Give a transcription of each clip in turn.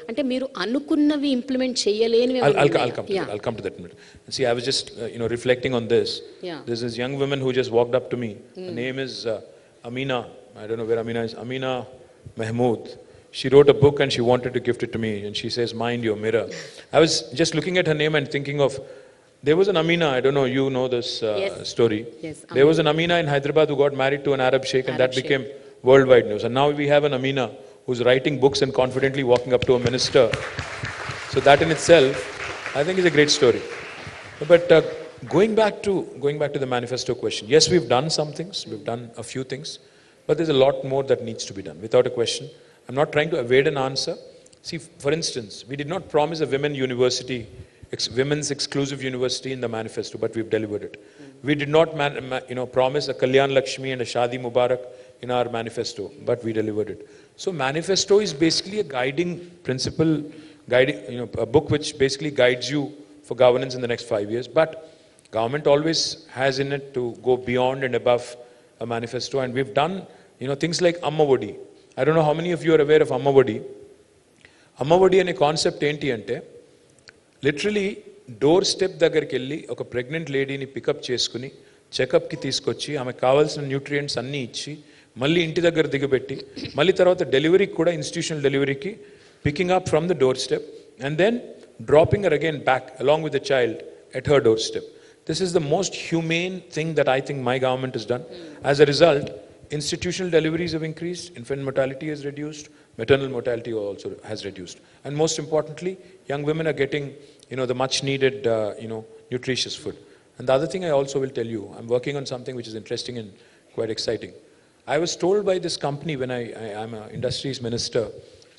అంటే మీరు అనుకున్నవి implement చేయలేనివి I'll come to that in a minute. See, I was just reflecting on this. There's this young woman who just walked up to me. Her name is Amina. I don't know where Amina is. Amina Mahmood. She wrote a book and she wanted to gift it to me, and she says, "Mind your mirror." I was just looking at her name and thinking of, there was an Amina, I don't know, you know this story. Yes, there was an Amina in Hyderabad who got married to an Arab sheikh, and that became worldwide news. And now we have an Amina who's writing books and confidently walking up to a minister. So that in itself, I think, is a great story. But going back to the manifesto question, yes, we've done some things, we've done a few things, but there's a lot more that needs to be done, without a question. I'm not trying to evade an answer. See, for instance, we did not promise a women's exclusive university in the manifesto, but we've delivered it. We did not promise a Kalyan Lakshmi and a Shadi Mubarak in our manifesto, but we delivered it. So manifesto is basically a guiding principle, a book which basically guides you for governance in the next 5 years. But government always has in it to go beyond and above a manifesto, and we've done things like Amma Vodi. I don't know how many of you are aware of Amma Vodi. Amma Vodi ane concept enti ante literally door step దగ్గరికి వెళ్ళి ఒక pregnant లేడీని pickup చేసుకుని చెకప్కి తీసుకొచ్చి ఆమెకు కావాల్సిన nutrients అన్నీ ఇచ్చి మళ్ళీ ఇంటి దగ్గర దిగబెట్టి మళ్ళీ తర్వాత డెలివరీకి కూడా ఇన్స్టిట్యూషనల్ డెలివరీకి picking up from the doorstep and then dropping her again back along with the child at her doorstep. This is the most humane thing that I think my government has done. As a result, institutional deliveries have increased, infant mortality has reduced, maternal mortality also has reduced. And most importantly, young women are getting the much needed nutritious food. And the other thing I also will tell you, I'm working on something which is interesting and quite exciting. I was told by this company when I'm an industries minister,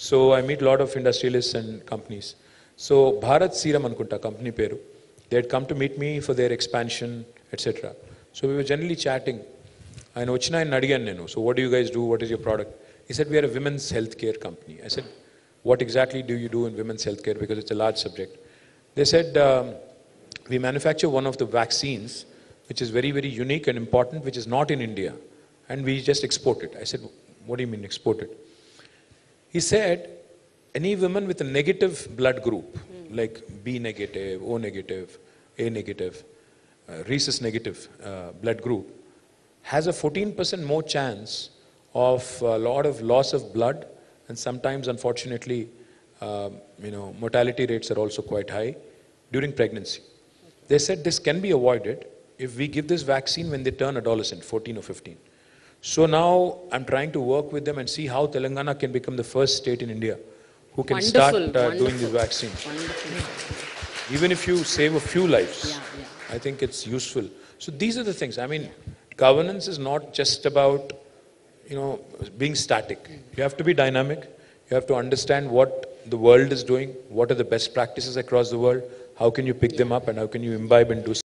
so I meet a lot of industrialists and companies. So Bharat Serum anukunta company peru. They had come to meet me for their expansion, etc. So we were generally chatting. I ochina and adigan nenu. So what do you guys do? What is your product? He said, we are a women's healthcare company. I said, what exactly do you do in women's healthcare? Because it's a large subject. They said, we manufacture one of the vaccines, which is very, very unique and important, which is not in India. And we just export it. I said, what do you mean export it? He said, any woman with a negative blood group, like B negative, O negative, A negative, rhesus negative blood group, has a 14% more chance of a lot of loss of blood, and sometimes, unfortunately, mortality rates are also quite high during pregnancy. They said this can be avoided if we give this vaccine when they turn adolescent, 14 or 15. So now I'm trying to work with them and see how Telangana can become the first state in India who can start doing this vaccine. Even if you save a few lives, I think it's useful. So these are the things. I mean, governance is not just about being static. You have to be dynamic. You have to understand what the world is doing, what are the best practices across the world, how can you pick them up, and how can you imbibe and do